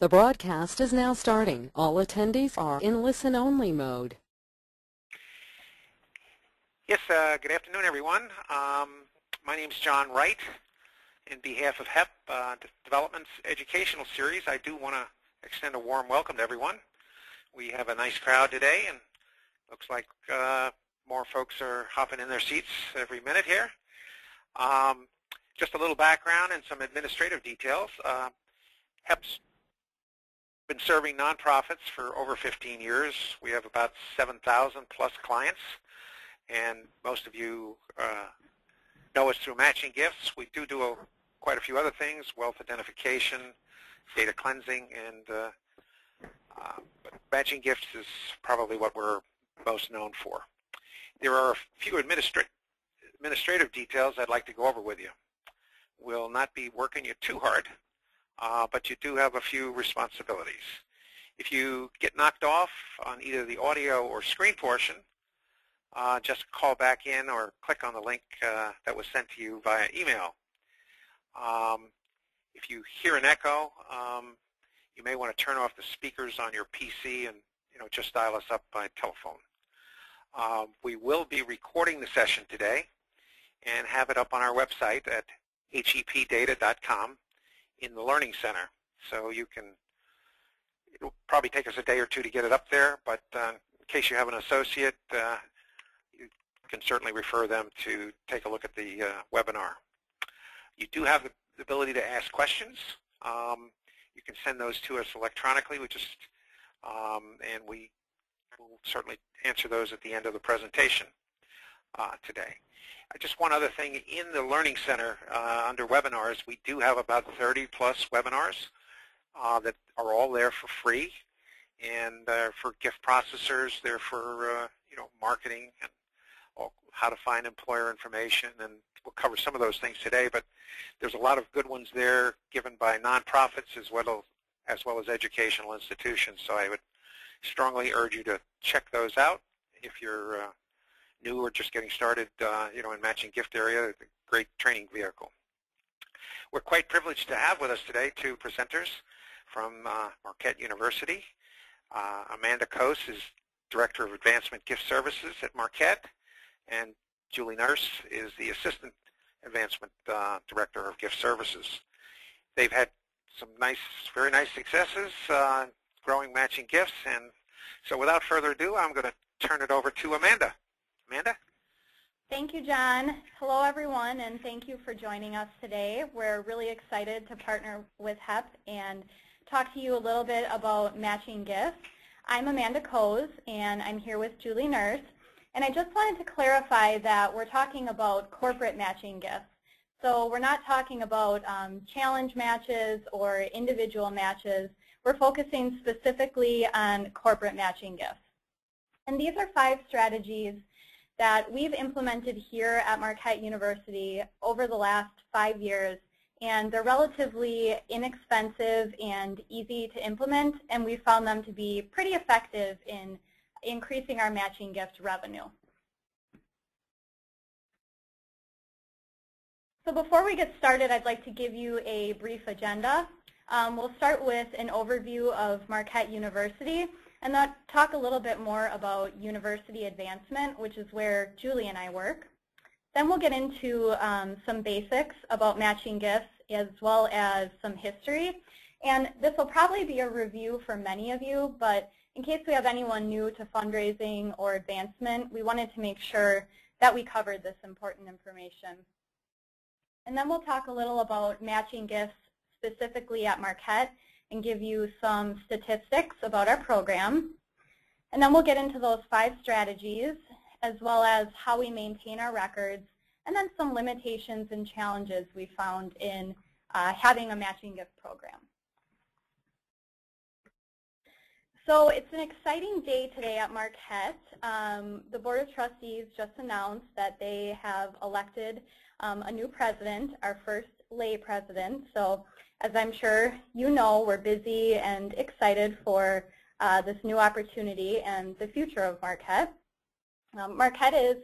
The broadcast is now starting. All attendees are in listen-only mode. Yes, good afternoon, everyone. My name is John Wright. In behalf of HEP Development's educational series, I do want to extend a warm welcome to everyone. We have a nice crowd today, and looks like more folks are hopping in their seats every minute here. Just a little background and some administrative details. HEP's been serving nonprofits for over 15 years. We have about 7,000 plus clients, and most of you know us through matching gifts. We do quite a few other things: wealth identification, data cleansing, and but matching gifts is probably what we're most known for. There are a few administrative details I'd like to go over with you. We'll not be working you too hard, but you do have a few responsibilities. If you get knocked off on either the audio or screen portion, just call back in or click on the link that was sent to you via email. If you hear an echo, you may want to turn off the speakers on your PC and just dial us up by telephone. We will be recording the session today and have it up on our website at hepdata.com in the Learning Center. So it'll probably take us a day or two to get it up there, but in case you have an associate, you can certainly refer them to take a look at the webinar. You do have the ability to ask questions. You can send those to us electronically. And we will certainly answer those at the end of the presentation today. Just one other thing, in the Learning Center under webinars, we do have about 30 plus webinars that are all there for free, and for gift processors, they're for marketing and how to find employer information, and we'll cover some of those things today, but there's a lot of good ones there given by nonprofits as well as educational institutions, so I would strongly urge you to check those out if you're new or just getting started in matching gift area. It's a great training vehicle. We're quite privileged to have with us today two presenters from Marquette University. Amanda Coase is Director of Advancement Gift Services at Marquette, and Julie Nurse is the Assistant Advancement Director of Gift Services. They've had some very nice successes growing matching gifts, and so without further ado, I'm going to turn it over to Amanda. Amanda? Thank you, John. Hello, everyone, and thank you for joining us today. We're really excited to partner with HEP and talk to you a little bit about matching gifts. I'm Amanda Coase, and I'm here with Julie Nurse. And I just wanted to clarify that we're talking about corporate matching gifts. So we're not talking about challenge matches or individual matches. We're focusing specifically on corporate matching gifts. And these are 5 strategies that we've implemented here at Marquette University over the last 5 years. And they're relatively inexpensive and easy to implement, and we found them to be pretty effective in increasing our matching gift revenue. So before we get started, I'd like to give you a brief agenda. We'll start with an overview of Marquette University, and then talk a little bit more about university advancement, which is where Julie and I work. Then we'll get into some basics about matching gifts as well as some history. And this will probably be a review for many of you, but in case we have anyone new to fundraising or advancement, we wanted to make sure that we covered this important information. And then we'll talk a little about matching gifts specifically at Marquette and give you some statistics about our program. And then we'll get into those 5 strategies as well as how we maintain our records, and then some limitations and challenges we found in having a matching gift program. So it's an exciting day today at Marquette. The Board of Trustees just announced that they have elected a new president, our first lay president. So as I'm sure you know, we're busy and excited for this new opportunity and the future of Marquette. Marquette is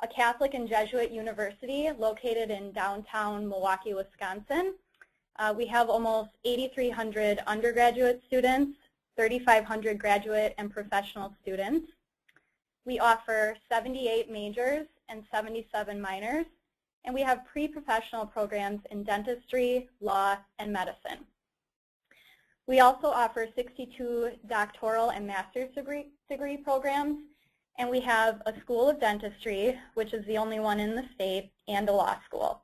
a Catholic and Jesuit university located in downtown Milwaukee, Wisconsin. We have almost 8,300 undergraduate students, 3,500 graduate and professional students. We offer 78 majors and 77 minors, and we have pre-professional programs in dentistry, law, and medicine. We also offer 62 doctoral and master's degree programs, and we have a school of dentistry, which is the only one in the state, and a law school.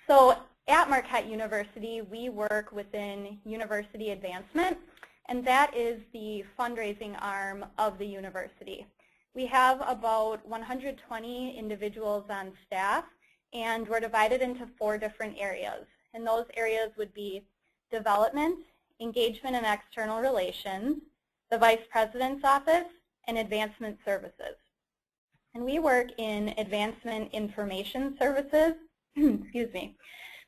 So at Marquette University, we work within university advancement, and that is the fundraising arm of the university. We have about 120 individuals on staff, and we're divided into 4 different areas. And those areas would be development, engagement and external relations, the Vice President's office, and advancement services. And we work in advancement information services, excuse me,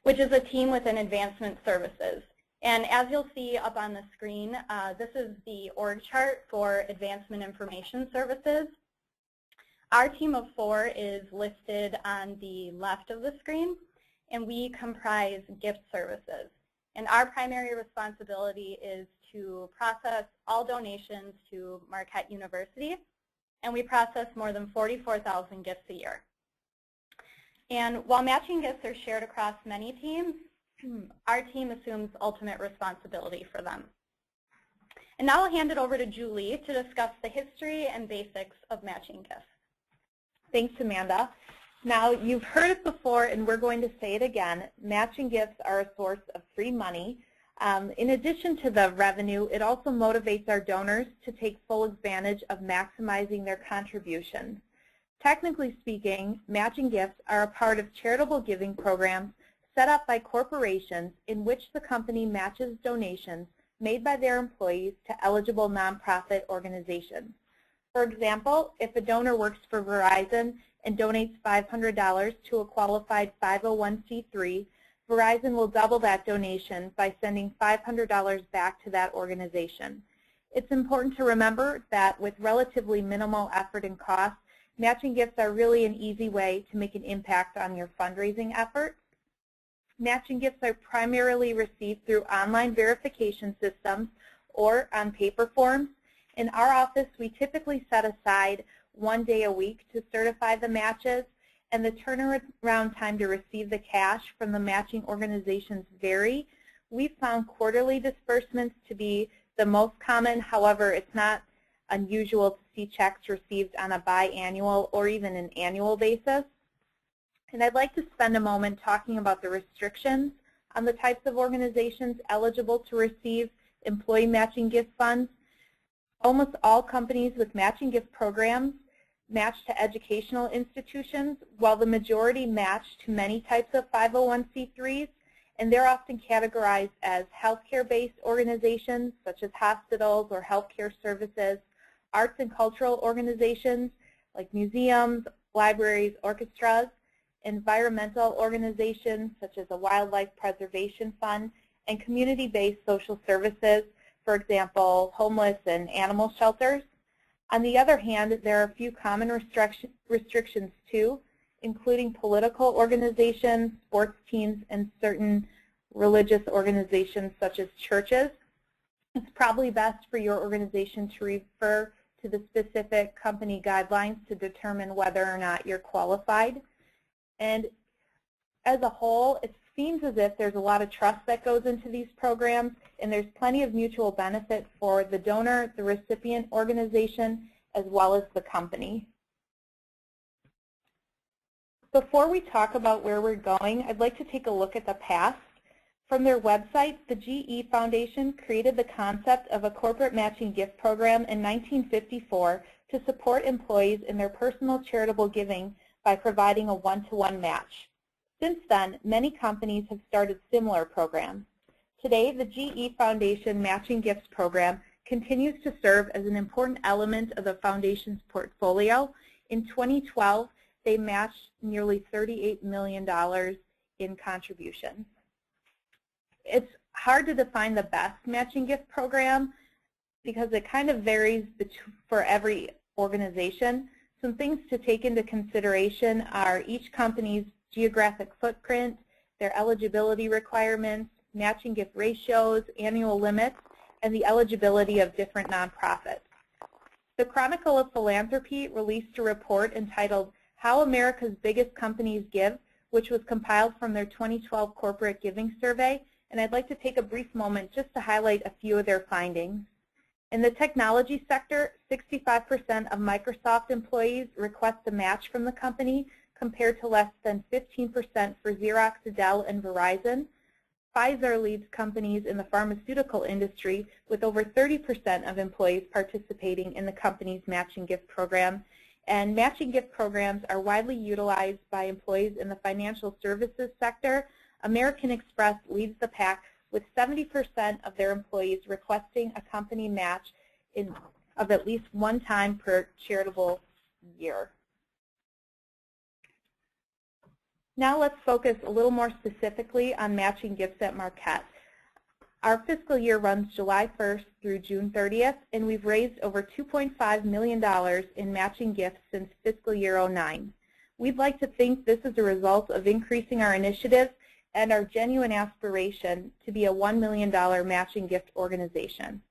which is a team within advancement services. And as you'll see up on the screen, this is the org chart for advancement information services. Our team of 4 is listed on the left of the screen, and we comprise gift services. And our primary responsibility is to process all donations to Marquette University, and we process more than 44,000 gifts a year. And while matching gifts are shared across many teams, our team assumes ultimate responsibility for them. And now I'll hand it over to Julie to discuss the history and basics of matching gifts. Thanks, Amanda. Now, you've heard it before, and we're going to say it again. Matching gifts are a source of free money. In addition to the revenue, it also motivates our donors to take full advantage of maximizing their contributions. Technically speaking, matching gifts are a part of charitable giving programs set up by corporations in which the company matches donations made by their employees to eligible nonprofit organizations. For example, if a donor works for Verizon and donates $500 to a qualified 501c3, Verizon will double that donation by sending $500 back to that organization. It's important to remember that with relatively minimal effort and cost, matching gifts are really an easy way to make an impact on your fundraising efforts. Matching gifts are primarily received through online verification systems or on paper forms. In our office, we typically set aside 1 day a week to certify the matches, and the turnaround time to receive the cash from the matching organizations vary. We've found quarterly disbursements to be the most common. However, it's not unusual to see checks received on a biannual or even an annual basis. And I'd like to spend a moment talking about the restrictions on the types of organizations eligible to receive employee matching gift funds. Almost all companies with matching gift programs match to educational institutions, while the majority match to many types of 501c3s, and they're often categorized as healthcare-based organizations such as hospitals or healthcare services, arts and cultural organizations like museums, libraries, orchestras, environmental organizations such as a wildlife preservation fund, and community-based social services, for example, homeless and animal shelters. On the other hand, there are a few common restrictions too, including political organizations, sports teams, and certain religious organizations such as churches. It's probably best for your organization to refer to the specific company guidelines to determine whether or not you're qualified. And as a whole, it seems as if there's a lot of trust that goes into these programs, and there's plenty of mutual benefit for the donor, the recipient organization, as well as the company. Before we talk about where we're going, I'd like to take a look at the past. From their website, the GE Foundation created the concept of a corporate matching gift program in 1954 to support employees in their personal charitable giving by providing a one-to-one match. Since then, many companies have started similar programs. Today, the GE Foundation Matching Gifts Program continues to serve as an important element of the Foundation's portfolio. In 2012, they matched nearly $38 million in contributions. It's hard to define the best matching gift program because it kind of varies for every organization. Some things to take into consideration are each company's geographic footprint, their eligibility requirements, matching gift ratios, annual limits, and the eligibility of different nonprofits. The Chronicle of Philanthropy released a report entitled How America's Biggest Companies Give, which was compiled from their 2012 Corporate Giving Survey, and I'd like to take a brief moment just to highlight a few of their findings. In the technology sector, 65% of Microsoft employees request a match from the company, compared to less than 15% for Xerox, Dell, and Verizon. Pfizer leads companies in the pharmaceutical industry with over 30% of employees participating in the company's matching gift program. And matching gift programs are widely utilized by employees in the financial services sector. American Express leads the pack with 70% of their employees requesting a company match of at least one time per charitable year. Now let's focus a little more specifically on matching gifts at Marquette. Our fiscal year runs July 1st through June 30th, and we've raised over $2.5 million in matching gifts since fiscal year 09. We'd like to think this is a result of increasing our initiatives and our genuine aspiration to be a $1 million matching gift organization.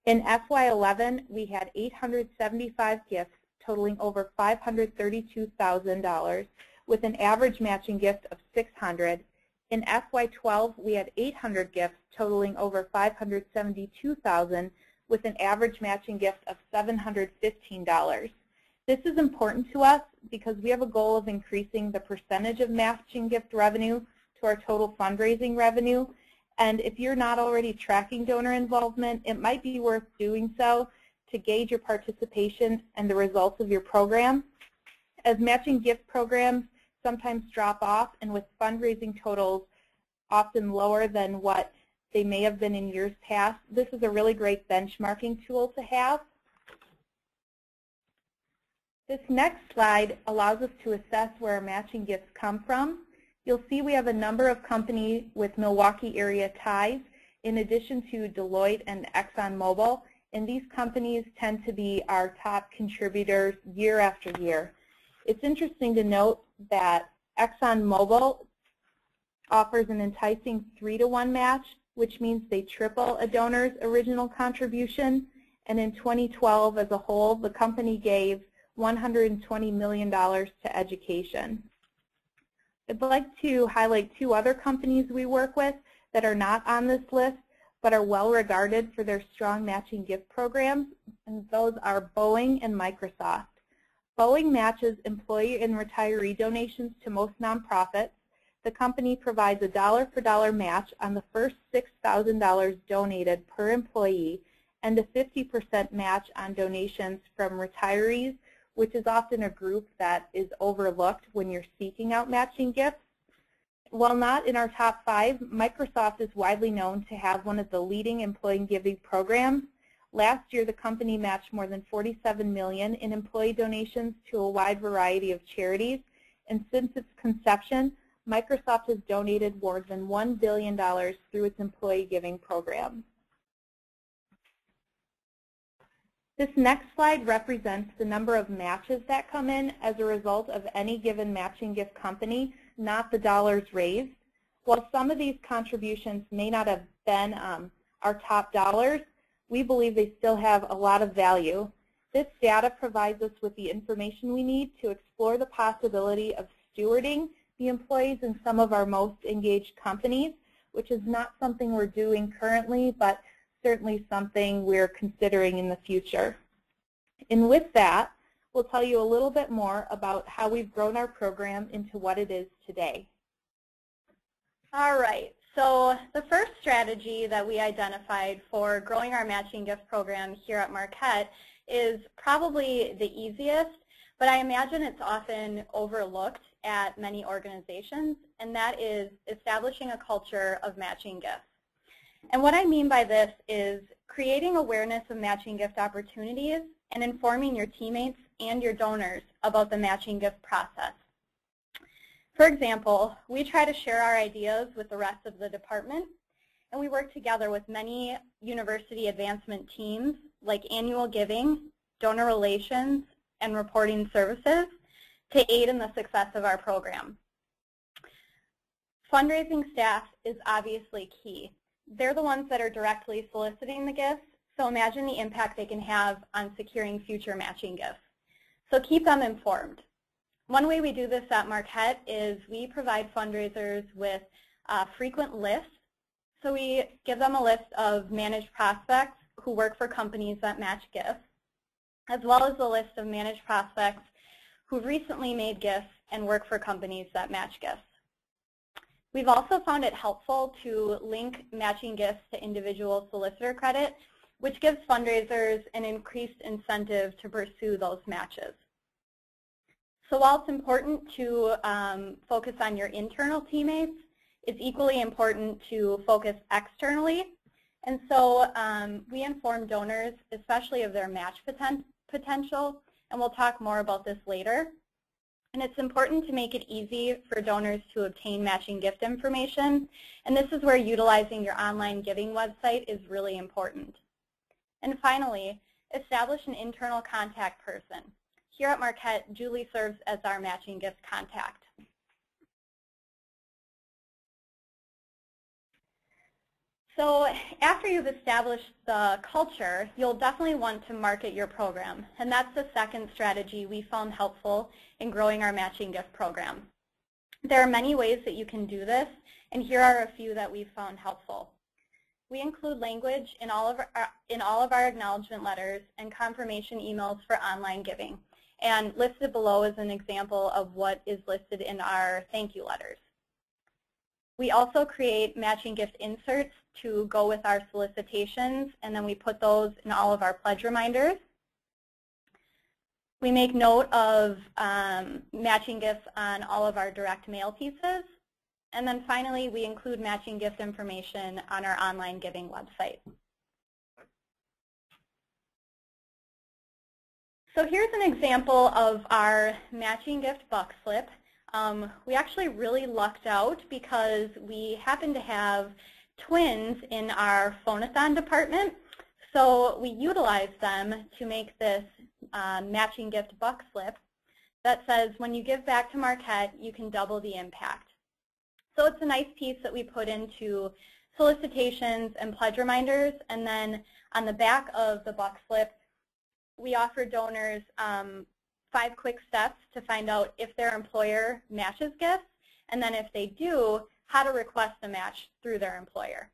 In FY11, we had 875 gifts totaling over $532,000, with an average matching gift of $600. In FY12, we had 800 gifts totaling over $572,000, with an average matching gift of $715. This is important to us because we have a goal of increasing the percentage of matching gift revenue to our total fundraising revenue. And if you're not already tracking donor involvement, it might be worth doing so to gauge your participation and the results of your program. As matching gift programs sometimes drop off, and with fundraising totals often lower than what they may have been in years past, this is a really great benchmarking tool to have. This next slide allows us to assess where our matching gifts come from. You'll see we have a number of companies with Milwaukee area ties, in addition to Deloitte and ExxonMobil, and these companies tend to be our top contributors year after year. It's interesting to note that ExxonMobil offers an enticing 3-to-1 match, which means they triple a donor's original contribution. And in 2012, as a whole, the company gave $120 million to education. I'd like to highlight 2 other companies we work with that are not on this list, but are well regarded for their strong matching gift programs, and those are Boeing and Microsoft. Boeing matches employee and retiree donations to most nonprofits. The company provides a dollar-for-dollar match on the first $6,000 donated per employee, and a 50% match on donations from retirees, which is often a group that is overlooked when you're seeking out matching gifts. While not in our top 5, Microsoft is widely known to have one of the leading employee giving programs. Last year, the company matched more than $47 million in employee donations to a wide variety of charities, and since its conception, Microsoft has donated more than $1 billion through its employee giving program. This next slide represents the number of matches that come in as a result of any given matching gift company, not the dollars raised. While some of these contributions may not have been our top dollars, we believe they still have a lot of value. This data provides us with the information we need to explore the possibility of stewarding the employees in some of our most engaged companies, which is not something we're doing currently, but certainly something we're considering in the future. And with that, we'll tell you a little bit more about how we've grown our program into what it is today. All right. So the first strategy that we identified for growing our matching gift program here at Marquette is probably the easiest, but I imagine it's often overlooked at many organizations, and that is establishing a culture of matching gifts. And what I mean by this is creating awareness of matching gift opportunities and informing your teammates and your donors about the matching gift process. For example, we try to share our ideas with the rest of the department, and we work together with many university advancement teams like annual giving, donor relations, and reporting services to aid in the success of our program. Fundraising staff is obviously key. They're the ones that are directly soliciting the gifts, so imagine the impact they can have on securing future matching gifts. So keep them informed. One way we do this at Marquette is we provide fundraisers with frequent lists. So we give them a list of managed prospects who work for companies that match gifts, as well as a list of managed prospects who've recently made gifts and work for companies that match gifts. We've also found it helpful to link matching gifts to individual solicitor credit, which gives fundraisers an increased incentive to pursue those matches. So while it's important to focus on your internal teammates, it's equally important to focus externally. And so we inform donors, especially of their match potential, and we'll talk more about this later. And it's important to make it easy for donors to obtain matching gift information, and this is where utilizing your online giving website is really important. And finally, establish an internal contact person. Here at Marquette, Julie serves as our matching gift contact. So after you've established the culture, you'll definitely want to market your program. And that's the second strategy we found helpful in growing our matching gift program. There are many ways that you can do this, and here are a few that we've found helpful. We include language in all of our acknowledgement letters and confirmation emails for online giving. And listed below is an example of what is listed in our thank you letters. We also create matching gift inserts to go with our solicitations, and then we put those in all of our pledge reminders. We make note of matching gifts on all of our direct mail pieces. And then finally, we include matching gift information on our online giving website. So here's an example of our matching gift buck slip. We actually really lucked out because we happen to have twins in our phone-a-thon department. So we utilized them to make this matching gift buck slip that says, when you give back to Marquette, you can double the impact. So it's a nice piece that we put into solicitations and pledge reminders. And then on the back of the buck slip, we offer donors 5 quick steps to find out if their employer matches gifts, and then if they do, how to request a match through their employer.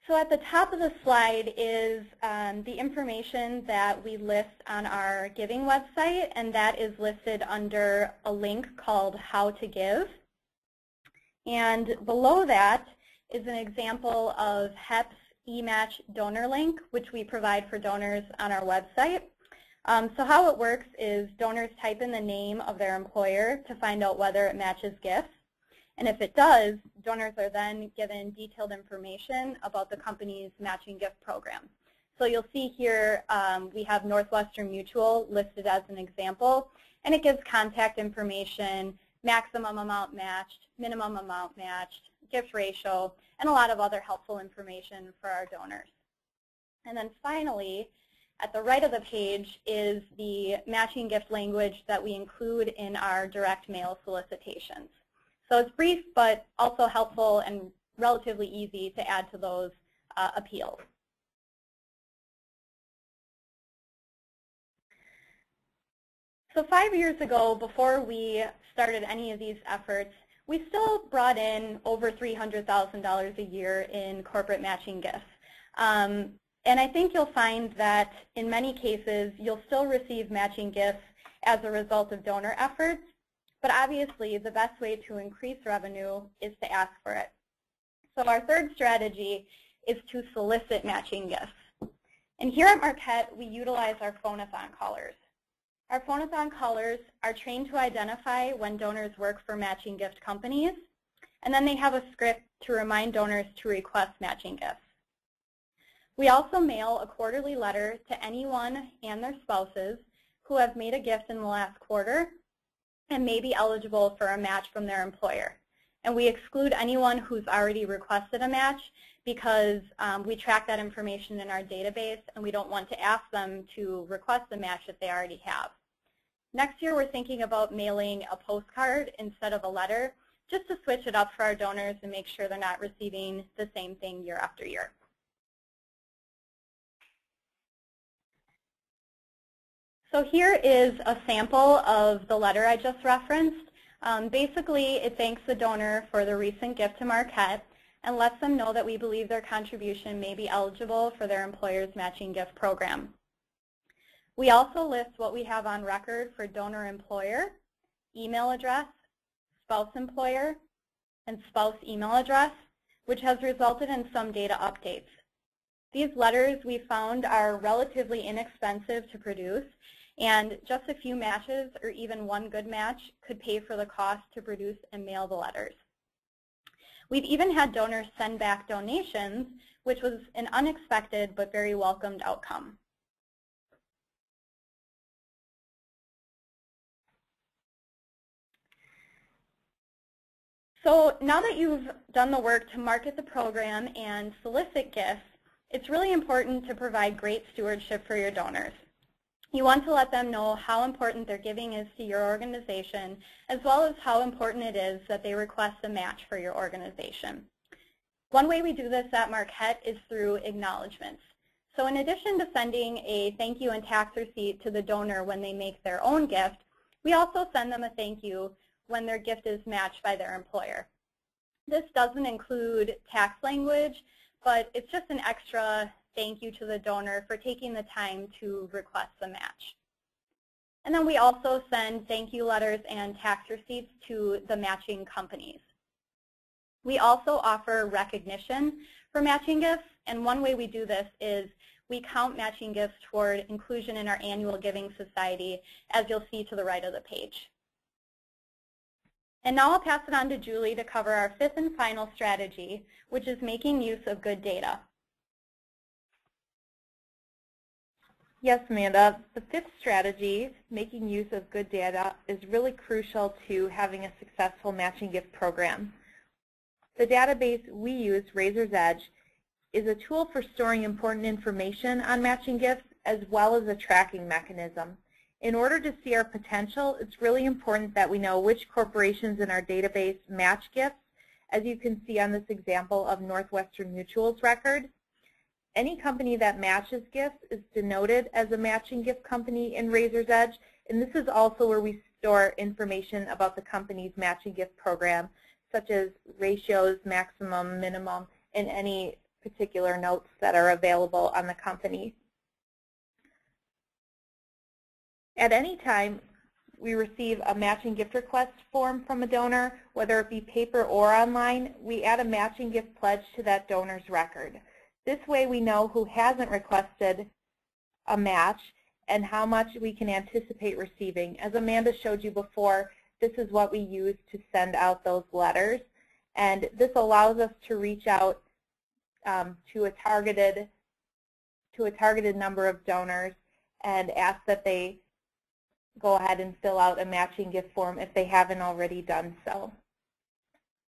So at the top of the slide is the information that we list on our giving website, and that is listed under a link called How to Give. And below that is an example of HEP's eMatch donor link, which we provide for donors on our website. So how it works is donors type in the name of their employer to find out whether it matches gifts. And if it does, donors are then given detailed information about the company's matching gift program. So you'll see here we have Northwestern Mutual listed as an example, and it gives contact information, maximum amount matched, minimum amount matched, gift ratio, and a lot of other helpful information for our donors. And then finally, at the right of the page is the matching gift language that we include in our direct mail solicitations. So it's brief, but also helpful and relatively easy to add to those appeals. So 5 years ago, before we started any of these efforts, we still brought in over $300,000 a year in corporate matching gifts. And I think you'll find that in many cases, you'll still receive matching gifts as a result of donor efforts. But obviously, the best way to increase revenue is to ask for it. So our third strategy is to solicit matching gifts. And here at Marquette, we utilize our phone-a-thon callers. Our phone-a-thon callers are trained to identify when donors work for matching gift companies, and then they have a script to remind donors to request matching gifts. We also mail a quarterly letter to anyone and their spouses who have made a gift in the last quarter and may be eligible for a match from their employer. And we exclude anyone who's already requested a match because we track that information in our database, and we don't want to ask them to request a match that they already have. Next year, we're thinking about mailing a postcard instead of a letter, just to switch it up for our donors and make sure they're not receiving the same thing year after year. So here is a sample of the letter I just referenced. Basically, it thanks the donor for the recent gift to Marquette and lets them know that we believe their contribution may be eligible for their employer's matching gift program. We also list what we have on record for donor employer, email address, spouse employer, and spouse email address, which has resulted in some data updates. These letters we found are relatively inexpensive to produce, and just a few matches or even one good match could pay for the cost to produce and mail the letters. We've even had donors send back donations, which was an unexpected but very welcomed outcome. So now that you've done the work to market the program and solicit gifts, it's really important to provide great stewardship for your donors. You want to let them know how important their giving is to your organization, as well as how important it is that they request a match for your organization. One way we do this at Marquette is through acknowledgments. So in addition to sending a thank you and tax receipt to the donor when they make their own gift, we also send them a thank you when their gift is matched by their employer. This doesn't include tax language, but it's just an extra thank you to the donor for taking the time to request the match. And then we also send thank you letters and tax receipts to the matching companies. We also offer recognition for matching gifts, and one way we do this is we count matching gifts toward inclusion in our annual Giving Society, as you'll see to the right of the page. And now I'll pass it on to Julie to cover our fifth and final strategy, which is making use of good data. Yes, Amanda, the fifth strategy, making use of good data, is really crucial to having a successful matching gift program. The database we use, Razor's Edge, is a tool for storing important information on matching gifts as well as a tracking mechanism. In order to see our potential, it's really important that we know which corporations in our database match gifts, as you can see on this example of Northwestern Mutual's record. Any company that matches gifts is denoted as a matching gift company in Razor's Edge, and this is also where we store information about the company's matching gift program, such as ratios, maximum, minimum, and any particular notes that are available on the company. At any time we receive a matching gift request form from a donor, whether it be paper or online, we add a matching gift pledge to that donor's record. This way we know who hasn't requested a match and how much we can anticipate receiving. As Amanda showed you before, this is what we use to send out those letters, and this allows us to reach out to a targeted number of donors and ask that they go ahead and fill out a matching gift form if they haven't already done so.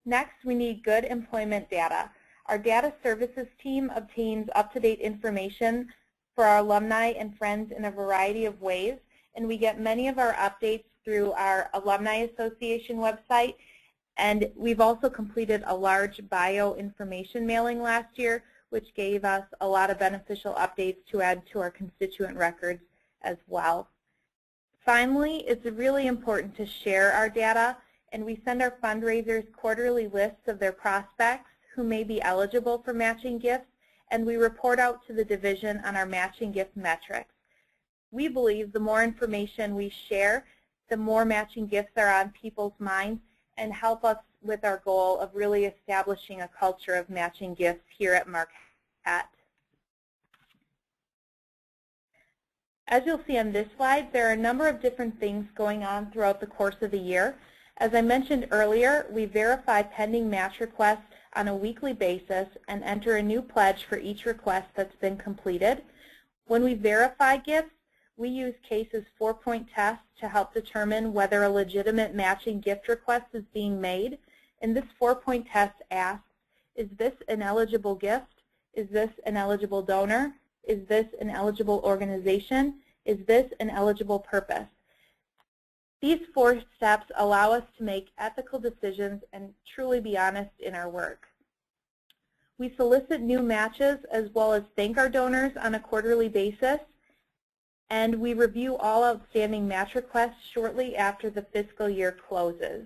Next, we need good employment data. Our data services team obtains up-to-date information for our alumni and friends in a variety of ways, and we get many of our updates through our Alumni Association website, and we've also completed a large bio information mailing last year, which gave us a lot of beneficial updates to add to our constituent records as well. Finally, it's really important to share our data, and we send our fundraisers quarterly lists of their prospects who may be eligible for matching gifts, and we report out to the division on our matching gift metrics. We believe the more information we share, the more matching gifts are on people's minds and help us with our goal of really establishing a culture of matching gifts here at Marquette. As you'll see on this slide, there are a number of different things going on throughout the course of the year. As I mentioned earlier, we verify pending match requests on a weekly basis and enter a new pledge for each request that's been completed. When we verify gifts, we use CASE's 4-point test to help determine whether a legitimate matching gift request is being made. And this 4-point test asks, is this an eligible gift? Is this an eligible donor? Is this an eligible organization? Is this an eligible purpose? These 4 steps allow us to make ethical decisions and truly be honest in our work. We solicit new matches as well as thank our donors on a quarterly basis, and we review all outstanding match requests shortly after the fiscal year closes.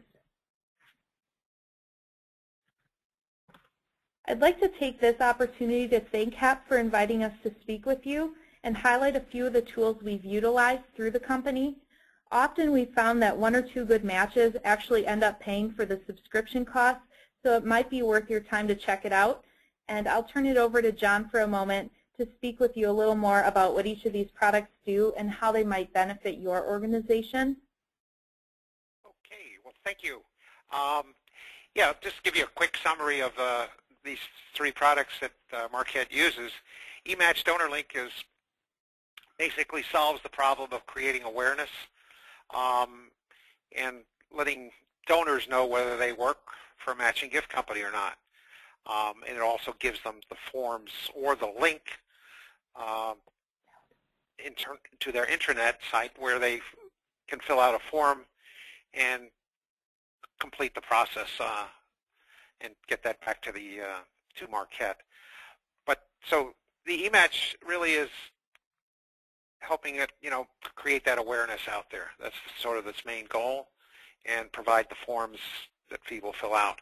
I'd like to take this opportunity to thank HEP for inviting us to speak with you and highlight a few of the tools we've utilized through the company. Often we've found that 1 or 2 good matches actually end up paying for the subscription costs, so it might be worth your time to check it out. And I'll turn it over to John for a moment to speak with you a little more about what each of these products do and how they might benefit your organization. Okay, well, thank you. Yeah, just give you a quick summary of these 3 products that Marquette uses. eMatch Donor Link basically solves the problem of creating awareness and letting donors know whether they work for a matching gift company or not. And it also gives them the forms or the link to their intranet site where they can fill out a form and complete the process and get that back to the to Marquette. But so the eMatch really is helping it, create that awareness out there. That's sort of its main goal, and provide the forms that people fill out.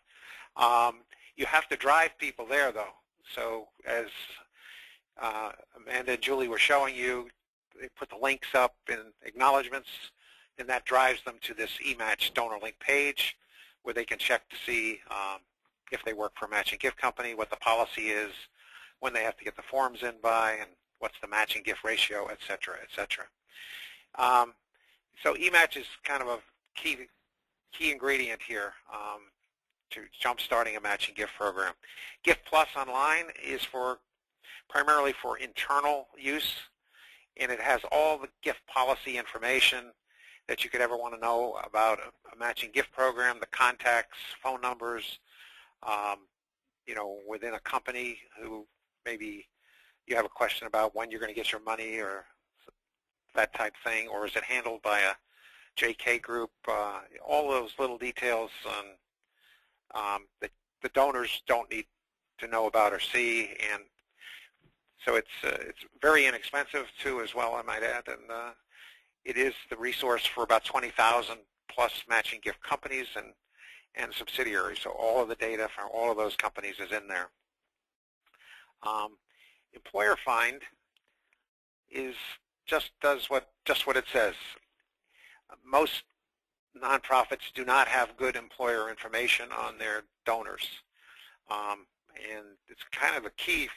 You have to drive people there, though. So as Amanda and Julie were showing you, they put the links up in acknowledgments, and that drives them to this eMatch donor link page where they can check to see if they work for a matching gift company, what the policy is, when they have to get the forms in by, and what's the matching gift ratio, et cetera, et cetera. So eMatch is kind of a key ingredient here to jump-starting a matching gift program. Gift Plus Online is primarily for internal use, and it has all the gift policy information that you could ever want to know about a matching gift program, the contacts, phone numbers, within a company who maybe you have a question about when you're going to get your money or that type of thing, or is it handled by a JK group, all those little details that the donors don't need to know about or see, and so it's very inexpensive too as well, I might add, and it is the resource for about 20,000 plus matching gift companies and subsidiaries, so all of the data from all of those companies is in there. Employer Find does what it says. Most nonprofits do not have good employer information on their donors, and it's kind of a key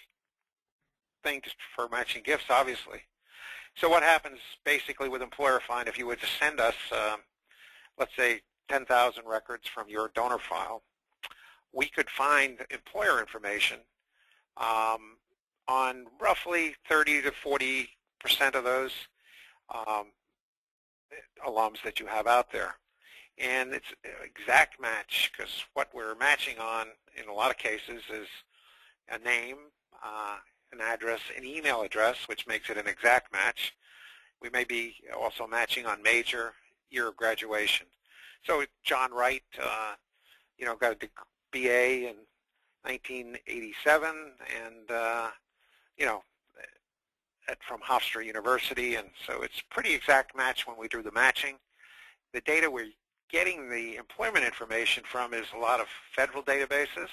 thing for matching gifts, obviously. So what happens basically with Employer Find, if you were to send us, let's say, 10,000 records from your donor file, we could find employer information on roughly 30 to 40% of those alums that you have out there. And it's an exact match, because what we're matching on in a lot of cases is a name, an address, an email address, which makes it an exact match. We may be also matching on major, year of graduation. So John Wright, got a BA in 1987, and from Hofstra University, and so it's a pretty exact match when we do the matching. The data we're getting the employment information from is a lot of federal databases,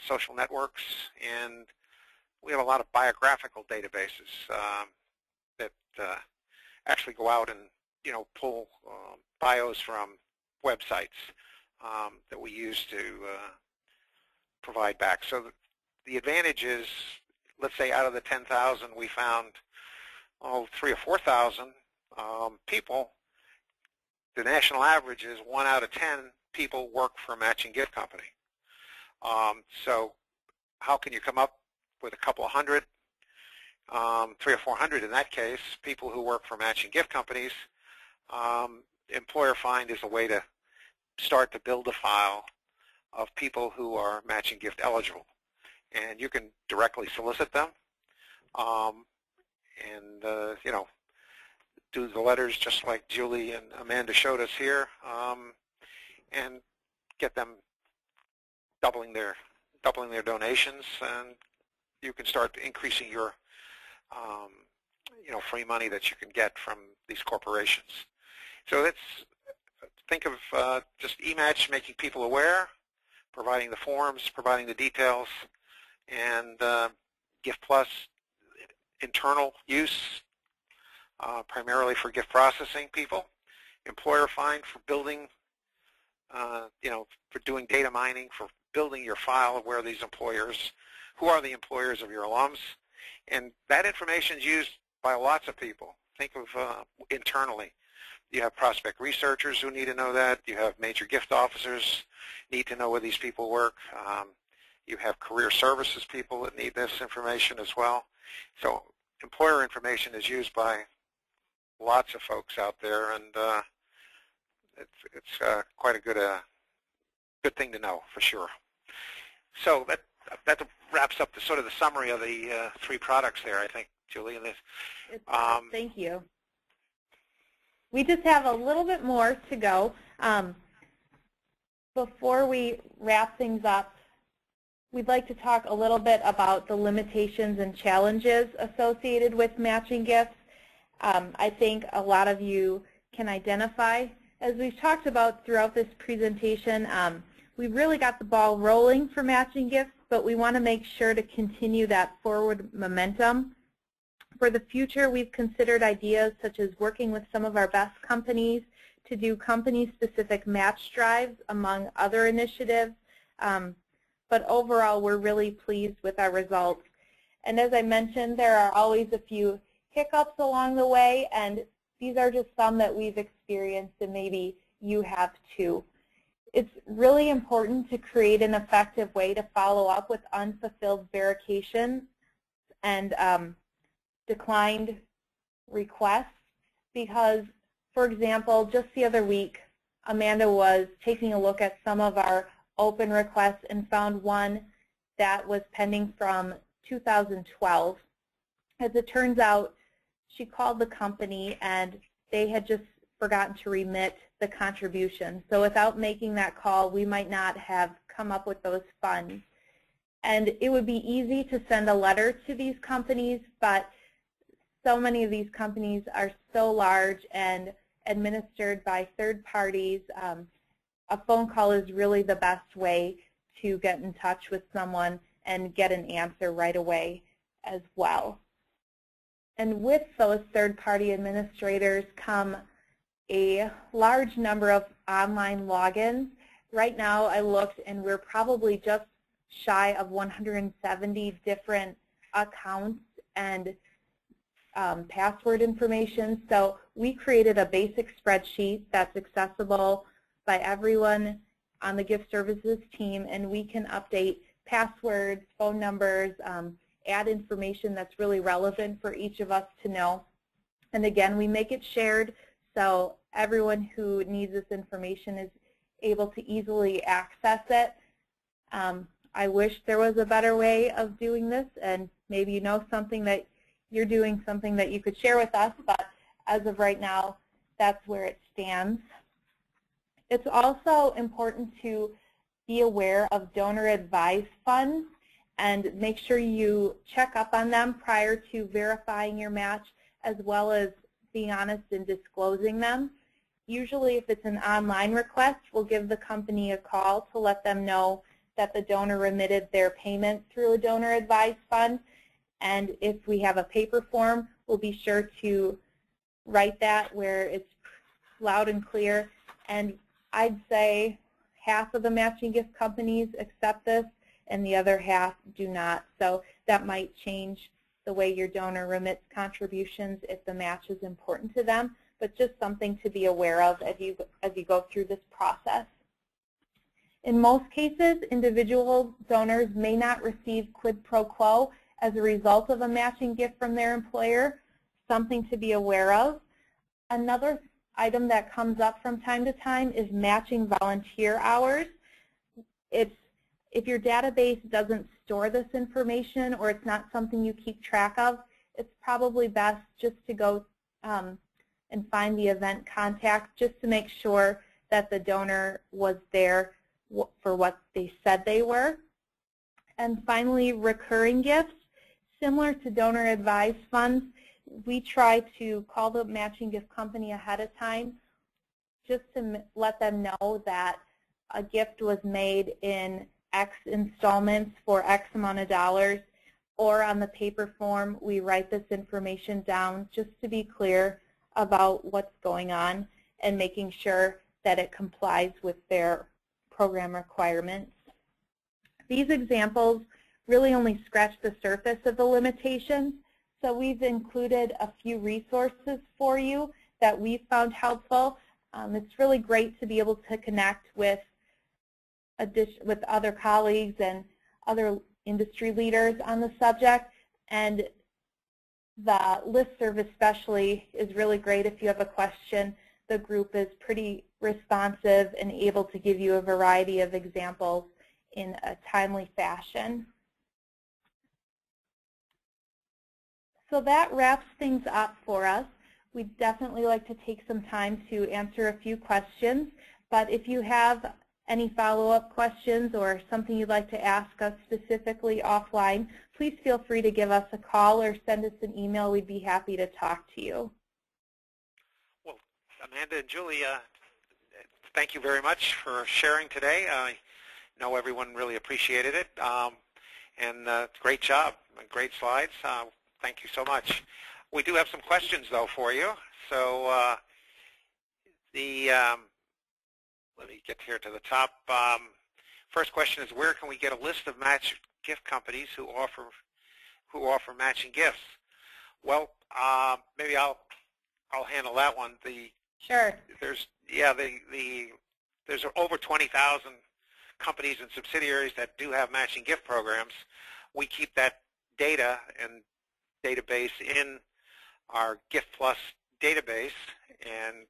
social networks, and we have a lot of biographical databases that actually go out and pull bios from websites that we use to provide back. So the advantage is, let's say out of the 10,000 we found 3,000 or 4,000 people. The national average is 1 out of 10 people work for a matching gift company. So how can you come up with a couple of hundred, 300 or 400 in that case, people who work for matching gift companies? Employer Find is a way to start to build a file of people who are matching gift eligible. And you can directly solicit them, and do the letters just like Julie and Amanda showed us here, and get them doubling their donations, and you can start increasing your free money that you can get from these corporations. So let's think of just eMatch making people aware, providing the forms, providing the details, and Gift Plus internal use, primarily for gift processing people. Employer Find for building, for doing data mining, for building your file of where these employers, who are the employers of your alums. And that information is used by lots of people. Think of internally. You have prospect researchers who need to know that. You have major gift officers need to know where these people work. You have career services people that need this information as well. So employer information is used by lots of folks out there, and it's quite a good thing to know for sure. So that wraps up the sort of the summary of the 3 products there, I think, Julie. Thank you. We just have a little bit more to go. Before we wrap things up, we'd like to talk a little bit about the limitations and challenges associated with matching gifts. I think a lot of you can identify. As we've talked about throughout this presentation, we've really got the ball rolling for matching gifts, but we want to make sure to continue that forward momentum. For the future, we've considered ideas such as working with some of our best companies to do company-specific match drives, among other initiatives. But overall, we're really pleased with our results. And as I mentioned, there are always a few hiccups along the way, and these are just some that we've experienced, and maybe you have too. It's really important to create an effective way to follow up with unfulfilled verifications and declined requests, because, for example, just the other week, Amanda was taking a look at some of our open requests and found one that was pending from 2012. As it turns out, she called the company and they had just forgotten to remit the contribution. So without making that call, we might not have come up with those funds. And it would be easy to send a letter to these companies, but so many of these companies are so large and administered by third parties. A phone call is really the best way to get in touch with someone and get an answer right away as well. And with those third-party administrators come a large number of online logins. Right now I looked and we're probably just shy of 170 different accounts and password information. So we created a basic spreadsheet that's accessible by everyone on the gift services team, and we can update passwords, phone numbers, add information that's really relevant for each of us to know. And again, we make it shared so everyone who needs this information is able to easily access it. I wish there was a better way of doing this, and maybe you know something that you're doing something that you could share with us, but as of right now, that's where it stands. It's also important to be aware of donor-advised funds and make sure you check up on them prior to verifying your match, as well as being honest in disclosing them. Usually if it's an online request, we'll give the company a call to let them know that the donor remitted their payment through a donor-advised fund. And if we have a paper form, we'll be sure to write that where it's loud and clear. And I'd say half of the matching gift companies accept this and the other half do not. So that might change the way your donor remits contributions if the match is important to them, but just something to be aware of as you go through this process. In most cases, individual donors may not receive quid pro quo as a result of a matching gift from their employer, something to be aware of. Another item that comes up from time to time is matching volunteer hours. If your database doesn't store this information or it's not something you keep track of, it's probably best just to go and and find the event contact just to make sure that the donor was there for what they said they were. And finally, recurring gifts. Similar to donor advised funds, we try to call the matching gift company ahead of time just to let them know that a gift was made in X installments for X amount of dollars, or on the paper form we write this information down just to be clear about what's going on and making sure that it complies with their program requirements. These examples really only scratch the surface of the limitations, so we've included a few resources for you that we've found helpful. It's really great to be able to connect with other colleagues and other industry leaders on the subject, and the listserv especially is really great if you have a question. The group is pretty responsive and able to give you a variety of examples in a timely fashion. So that wraps things up for us. We'd definitely like to take some time to answer a few questions, but if you have any follow-up questions or something you'd like to ask us specifically offline, please feel free to give us a call or send us an email. We'd be happy to talk to you. Well, Amanda and Julie, thank you very much for sharing today. I know everyone really appreciated it, and great job, great slides. Thank you so much. We do have some questions, though, for you. So let me get here to the top. First question is, where can we get a list of match gift companies who offer matching gifts? Well, maybe I'll handle that one. Sure. There's over 20,000 companies and subsidiaries that do have matching gift programs. We keep that data and database in our Gift Plus database, and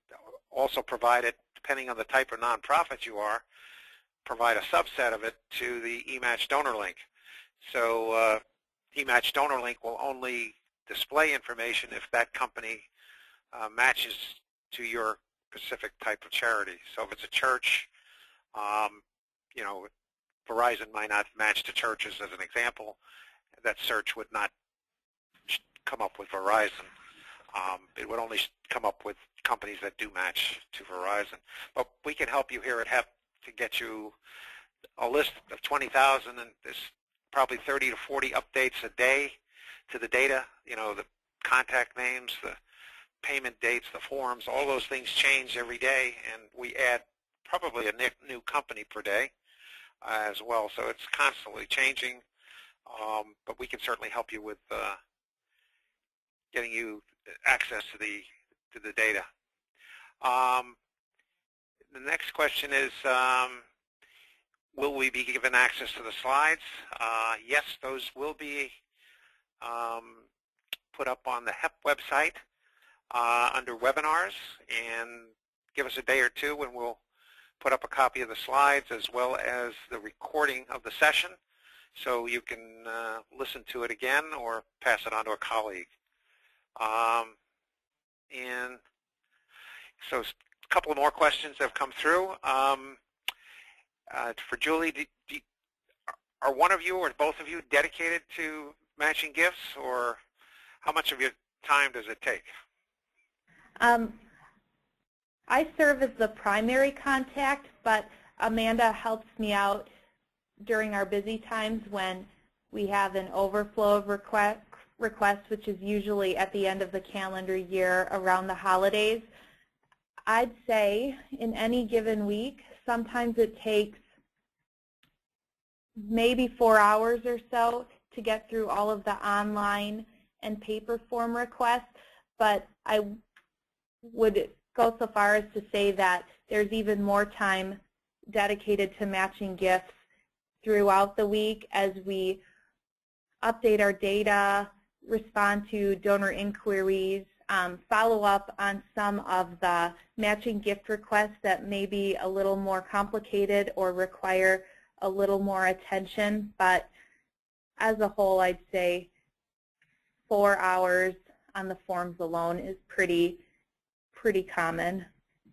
also provide it, depending on the type of nonprofit you are, provide a subset of it to the eMatch donor link. So eMatch donor link will only display information if that company matches to your specific type of charity. So if it's a church, you know, Verizon might not match to churches as an example. That search would not come up with Verizon. It would only come up with companies that do match to Verizon. But we can help you here at HEP to get you a list of 20,000, and there's probably 30 to 40 updates a day to the data. You know, the contact names, the payment dates, the forms, all those things change every day, and we add probably a new company per day as well. So it's constantly changing, but we can certainly help you with getting you access to the data. The next question is, will we be given access to the slides? Yes, those will be put up on the HEP website under webinars, and give us a day or two and we'll put up a copy of the slides as well as the recording of the session, so you can listen to it again or pass it on to a colleague. And so a couple of more questions have come through. For Julie, are one of you or both of you dedicated to matching gifts, or how much of your time does it take? I serve as the primary contact, but Amanda helps me out during our busy times when we have an overflow of requests, which is usually at the end of the calendar year around the holidays. I'd say in any given week, sometimes it takes maybe 4 hours or so to get through all of the online and paper form requests, but I would go so far as to say that there's even more time dedicated to matching gifts throughout the week as we update our data, respond to donor inquiries, follow up on some of the matching gift requests that may be a little more complicated or require a little more attention. But as a whole, I'd say 4 hours on the forms alone is pretty pretty common.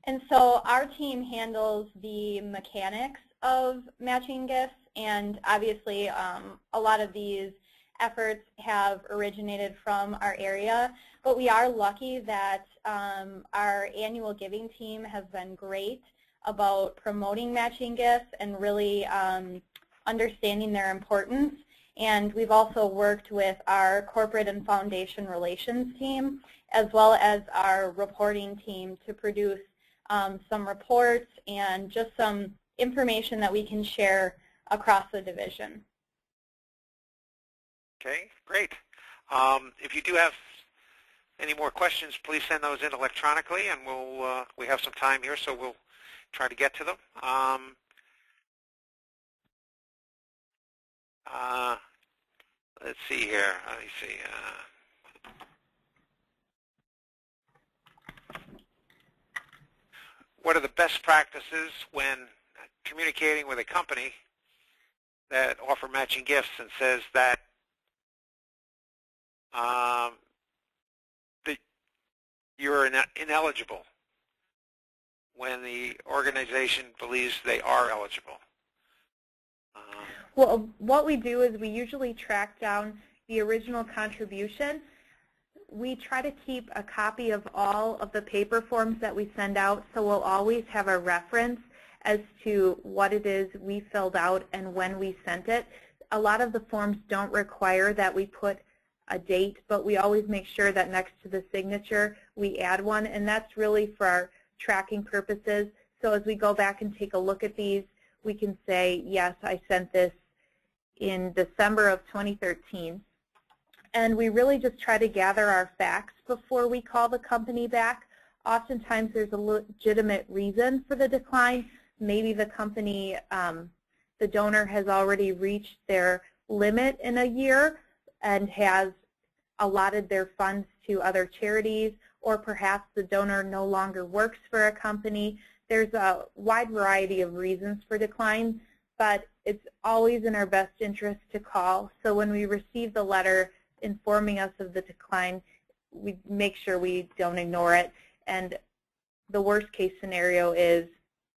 And so our team handles the mechanics of matching gifts, and obviously a lot of these efforts have originated from our area, but we are lucky that our annual giving team has been great about promoting matching gifts and really understanding their importance. And we've also worked with our corporate and foundation relations team as well as our reporting team to produce some reports and just some information that we can share across the division. Okay, great. If you do have any more questions, please send those in electronically, and we have some time here, so we'll try to get to them. Let's see here. Let me see. What are the best practices when communicating with a company that offer matching gifts and says that that you're ineligible when the organization believes they are eligible? Well, what we do is we usually track down the original contribution. We try to keep a copy of all of the paper forms that we send out, so we'll always have a reference as to what it is we filled out and when we sent it. A lot of the forms don't require that we put a date, but we always make sure that next to the signature we add one, and that's really for our tracking purposes. So as we go back and take a look at these, we can say, yes, I sent this in December of 2013. And we really just try to gather our facts before we call the company back. Oftentimes there's a legitimate reason for the decline. Maybe the company, the donor has already reached their limit in a year and has allotted their funds to other charities, or perhaps the donor no longer works for a company. There's a wide variety of reasons for decline, but it's always in our best interest to call. So when we receive the letter informing us of the decline, we make sure we don't ignore it. And the worst case scenario is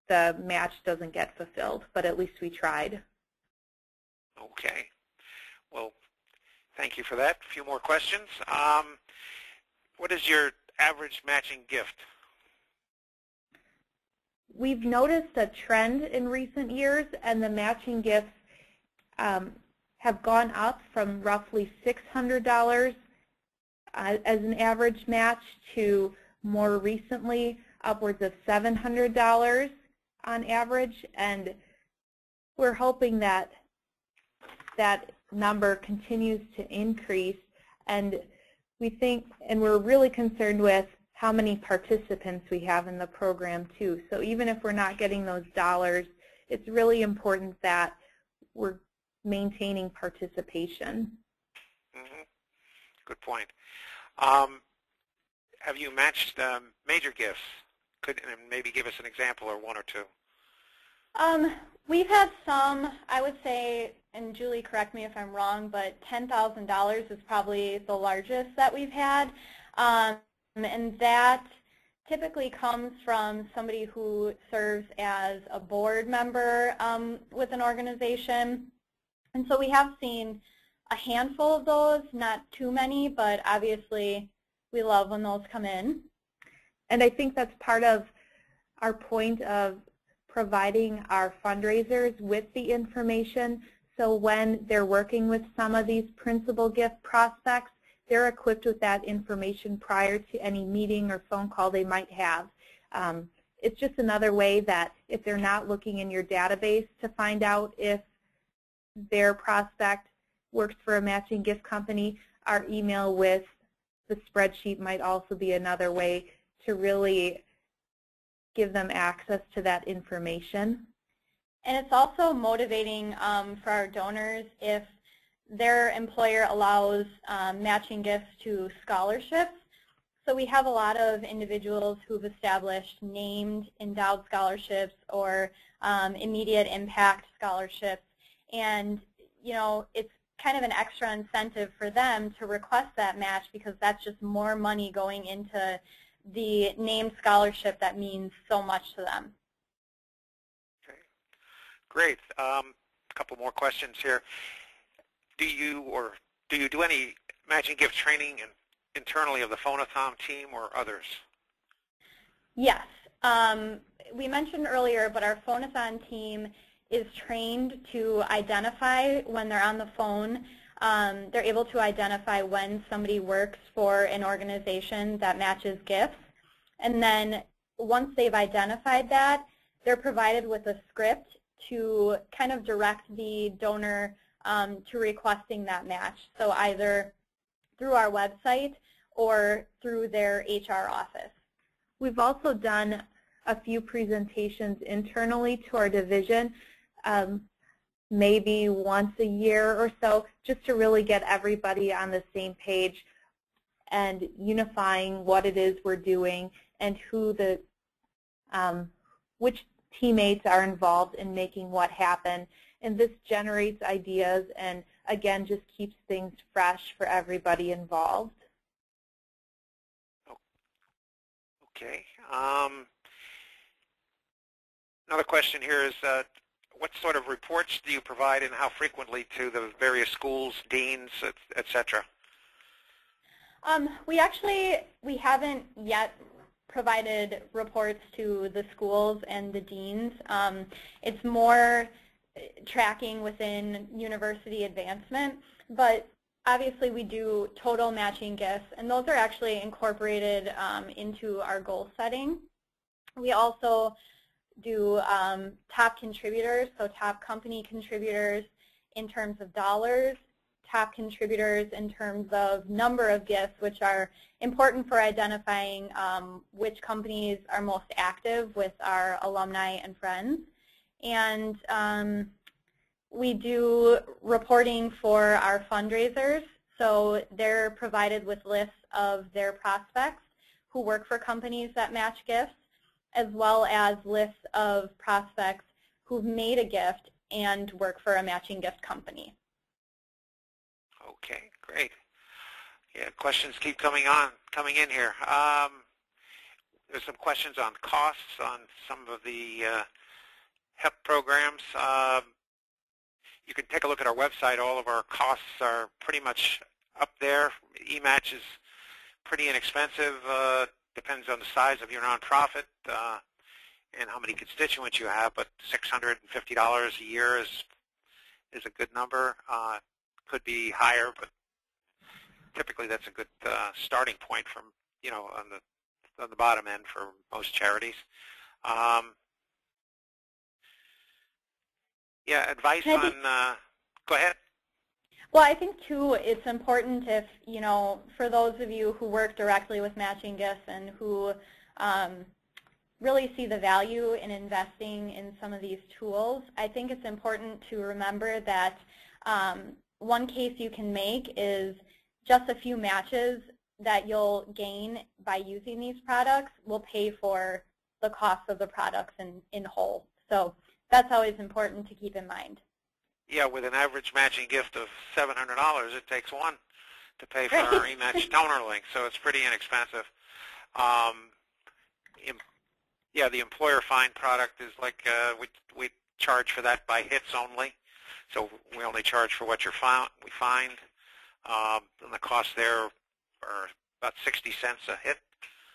the match doesn't get fulfilled, but at least we tried. Okay. Well, thank you for that. A few more questions. What is your average matching gift? We've noticed a trend in recent years, and the matching gifts have gone up from roughly $600 as an average match to more recently upwards of $700 on average, and we're hoping that that number continues to increase. And we think, and we're really concerned with how many participants we have in the program too. So even if we're not getting those dollars, it's really important that we're maintaining participation. Mm-hmm. Good point. Have you matched major gifts? Could maybe give us an example or one or two. We've had some, I would say, and Julie, correct me if I'm wrong, but $10,000 is probably the largest that we've had. And that typically comes from somebody who serves as a board member with an organization. And so we have seen a handful of those, not too many, but obviously we love when those come in. And I think that's part of our point of providing our fundraisers with the information. So when they're working with some of these principal gift prospects, they're equipped with that information prior to any meeting or phone call they might have. It's just another way that if they're not looking in your database to find out if their prospect works for a matching gift company, our email with the spreadsheet might also be another way to really give them access to that information. And it's also motivating for our donors if their employer allows matching gifts to scholarships. So we have a lot of individuals who've established named endowed scholarships or immediate impact scholarships. And, you know, it's kind of an extra incentive for them to request that match because that's just more money going into the named scholarship that means so much to them. Okay, great. A couple more questions here. Do you do any matching gift training internally of the Phonathon team or others? Yes. We mentioned earlier, but our Phonathon team is trained to identify when they're on the phone. They're able to identify when somebody works for an organization that matches gifts. And then once they've identified that, they're provided with a script to kind of direct the donor to requesting that match. So either through our website or through their HR office. We've also done a few presentations internally to our division, maybe once a year or so, just to really get everybody on the same page and unifying what it is we're doing and who the which teammates are involved in making what happen. And this generates ideas and, again, just keeps things fresh for everybody involved. Okay. Another question here is, what sort of reports do you provide and how frequently to the various schools, deans, et cetera? We haven't yet provided reports to the schools and the deans. It's more tracking within university advancement, but obviously we do total matching gifts, and those are actually incorporated into our goal setting. We also do top contributors, so top company contributors in terms of dollars, top contributors in terms of number of gifts, which are important for identifying which companies are most active with our alumni and friends. And we do reporting for our fundraisers, so they're provided with lists of their prospects who work for companies that match gifts, as well as lists of prospects who've made a gift and work for a matching gift company. Okay, great. Yeah, questions keep coming in here. There's some questions on costs on some of the HEP programs. You can take a look at our website. All of our costs are pretty much up there. eMatch is pretty inexpensive. Depends on the size of your nonprofit and how many constituents you have, but $650 a year is a good number. Could be higher, but typically that's a good starting point from, on the bottom end for most charities. Yeah, advice on, go ahead. Well, I think, too, it's important if, for those of you who work directly with matching gifts and who really see the value in investing in some of these tools, I think it's important to remember that one case you can make is just a few matches that you'll gain by using these products will pay for the cost of the products in whole. So that's always important to keep in mind. Yeah, with an average matching gift of $700, it takes one to pay for our eMatch donor link, so it's pretty inexpensive. Yeah, the employer find product is like we charge for that by hits only, so we only charge for what we find. And the costs there are about 60 cents a hit,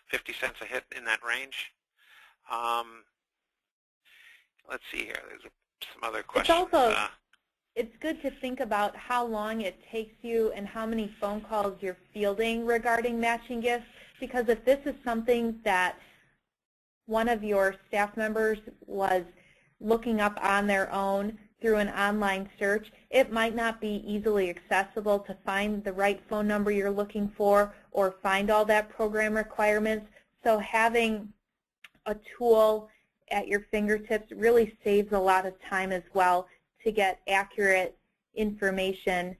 50 cents a hit, in that range. Let's see here. There's some other questions. It's good to think about how long it takes you and how many phone calls you're fielding regarding matching gifts, because if this is something that one of your staff members was looking up on their own through an online search, it might not be easily accessible to find the right phone number you're looking for or find all that program requirements. So having a tool at your fingertips really saves a lot of time as well to get accurate information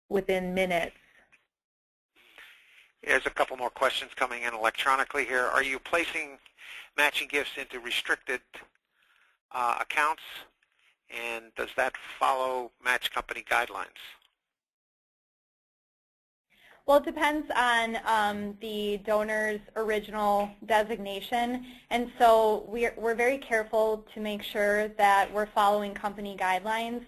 within minutes. There's a couple more questions coming in electronically here. Are you placing matching gifts into restricted accounts, and does that follow match company guidelines? Well, it depends on the donor's original designation, and so we're very careful to make sure that we're following company guidelines.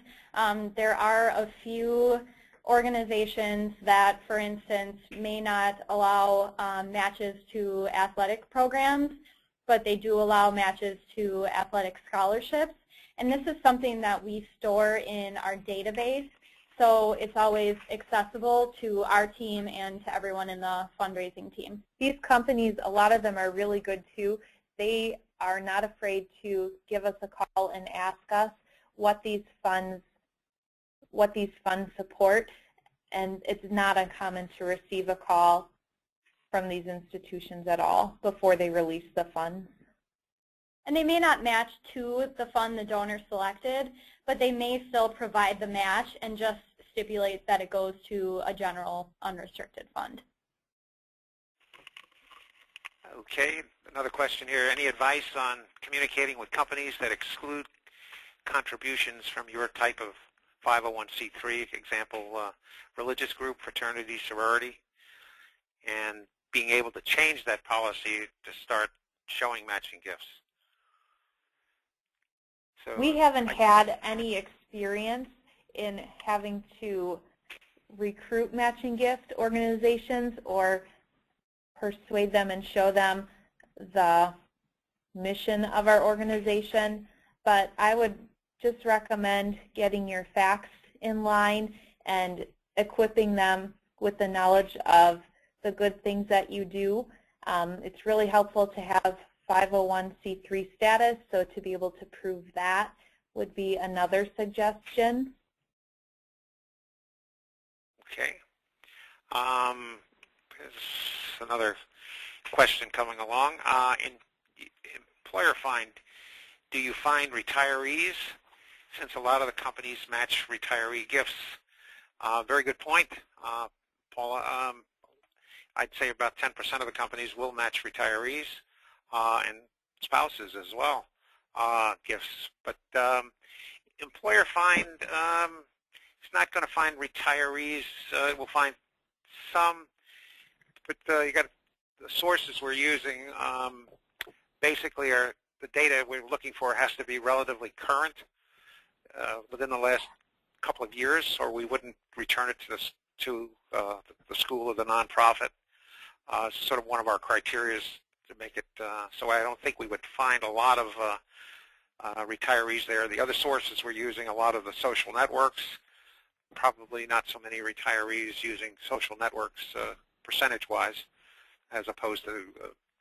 There are a few organizations that, for instance, may not allow matches to athletic programs, but they do allow matches to athletic scholarships, and this is something that we store in our database. So it's always accessible to our team and to everyone in the fundraising team. These companies, a lot of them are really good too. They are not afraid to give us a call and ask us what these funds support, and it's not uncommon to receive a call from these institutions at all before they release the funds. And they may not match to the fund the donor selected, but they may still provide the match and just stipulate that it goes to a general unrestricted fund. Okay, another question here. Any advice on communicating with companies that exclude contributions from your type of 501c3, example, religious group, fraternity, sorority, and being able to change that policy to start showing matching gifts? So we haven't had any experience in having to recruit matching gift organizations or persuade them and show them the mission of our organization, but I would just recommend getting your facts in line and equipping them with the knowledge of the good things that you do. It's really helpful to have 501c3 status, so to be able to prove that would be another suggestion. Okay. There's another question coming along. In employer find, do you find retirees, since a lot of the companies match retiree gifts? Very good point, Paula. I'd say about 10% of the companies will match retirees and spouses as well gifts. But employer find, it's not going to find retirees. It will find some, but you got the sources we're using. Basically, are the data we're looking for has to be relatively current within the last couple of years, or we wouldn't return it to the school or the nonprofit. It's sort of one of our criteria to make it so I don't think we would find a lot of retirees there. The other sources we're using, a lot of the social networks, probably not so many retirees using social networks percentage-wise, as opposed to,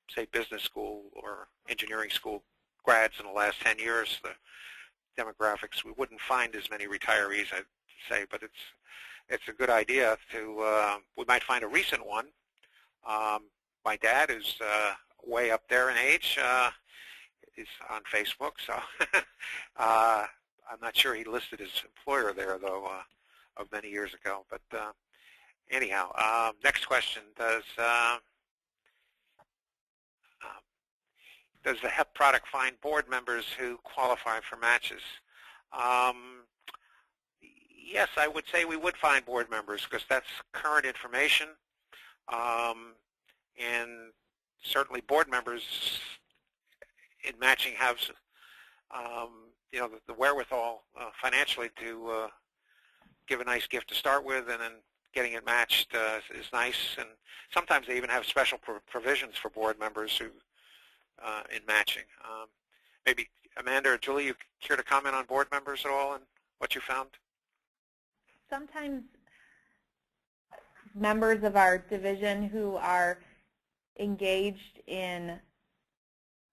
say, business school or engineering school grads in the last 10 years. The demographics, we wouldn't find as many retirees, I'd say, but it's a good idea to, we might find a recent one. My dad is way up there in age, is on Facebook, so I'm not sure he listed his employer there, though, of many years ago. But anyhow, next question, does the HEP product find board members who qualify for matches? Yes, I would say we would find board members because that's current information. And certainly board members in matching have you know, the wherewithal financially to give a nice gift to start with, and then getting it matched is nice. And sometimes they even have special provisions for board members who in matching. Maybe Amanda or Julie, you care to comment on board members at all and what you found? Sometimes members of our division who are engaged in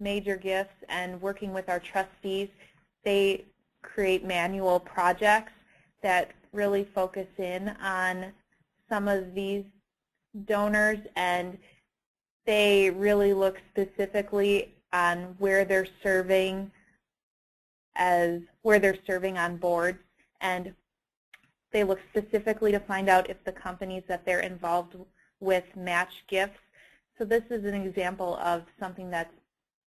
major gifts and working with our trustees, they create manual projects that really focus in on some of these donors, and they really look specifically on where they're serving on boards, and they look specifically to find out if the companies that they're involved with match gifts. So this is an example of something that's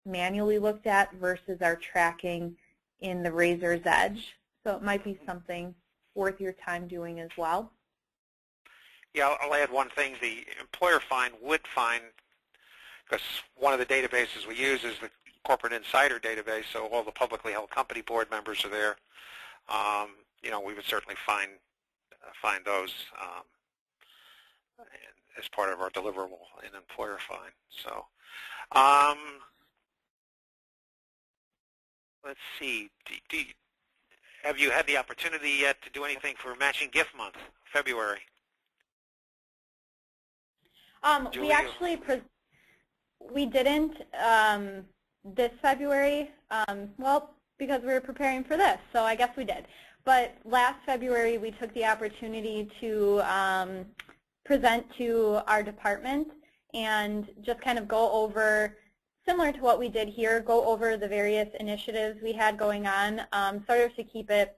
manually looked at versus our tracking in the Razor's Edge. So it might be something worth your time doing as well. Yeah, I'll add one thing. The employer find would find, because one of the databases we use is the Corporate Insider database, so all the publicly held company board members are there. We would certainly find those as part of our deliverable in employer find. So, let's see. Have you had the opportunity yet to do anything for Matching Gift Month, February? We didn't this February, well, because we were preparing for this, so I guess we did. But last February, we took the opportunity to present to our department and just kind of go over, similar to what we did here, go over the various initiatives we had going on, sort of to keep it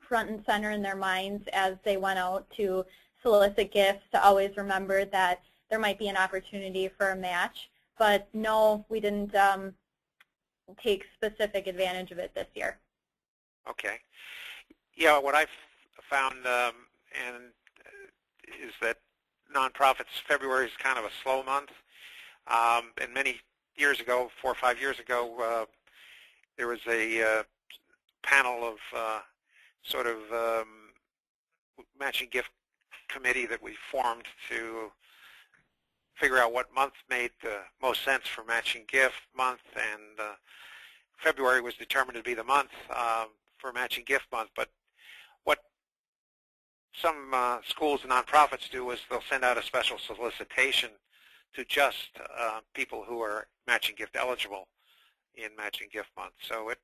front and center in their minds as they went out to solicit gifts, to always remember that there might be an opportunity for a match. But no, we didn't take specific advantage of it this year. Okay. Yeah, what I've found is that nonprofits, February is kind of a slow month. And many years ago, 4 or 5 years ago, there was a panel of sort of matching gift committee that we formed to figure out what month made the most sense for Matching Gift Month, and February was determined to be the month for Matching Gift Month. But what some schools and nonprofits do is they'll send out a special solicitation to just people who are matching gift eligible in Matching Gift Month. So it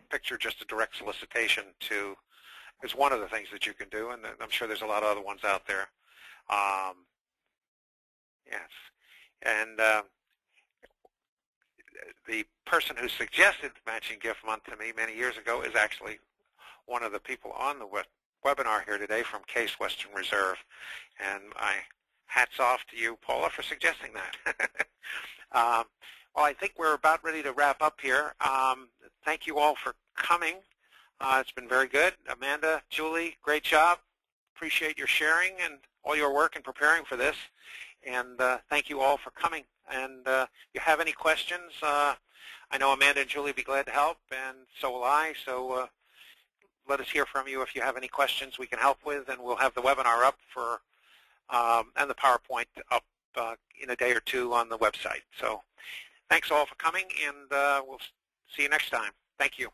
picture just a direct solicitation to is one of the things that you can do, and I'm sure there's a lot of other ones out there. Yes, and the person who suggested Matching Gift Month to me many years ago is actually one of the people on the webinar here today from Case Western Reserve, and my hats off to you, Paula, for suggesting that. Well, I think we're about ready to wrap up here. Thank you all for coming. It's been very good. Amanda, Julie, great job. Appreciate your sharing and all your work in preparing for this. And thank you all for coming. And if you have any questions, I know Amanda and Julie will be glad to help, and so will I. So let us hear from you if you have any questions we can help with, and we'll have the webinar up for and the PowerPoint up in a day or two on the website. So thanks all for coming, and we'll see you next time. Thank you.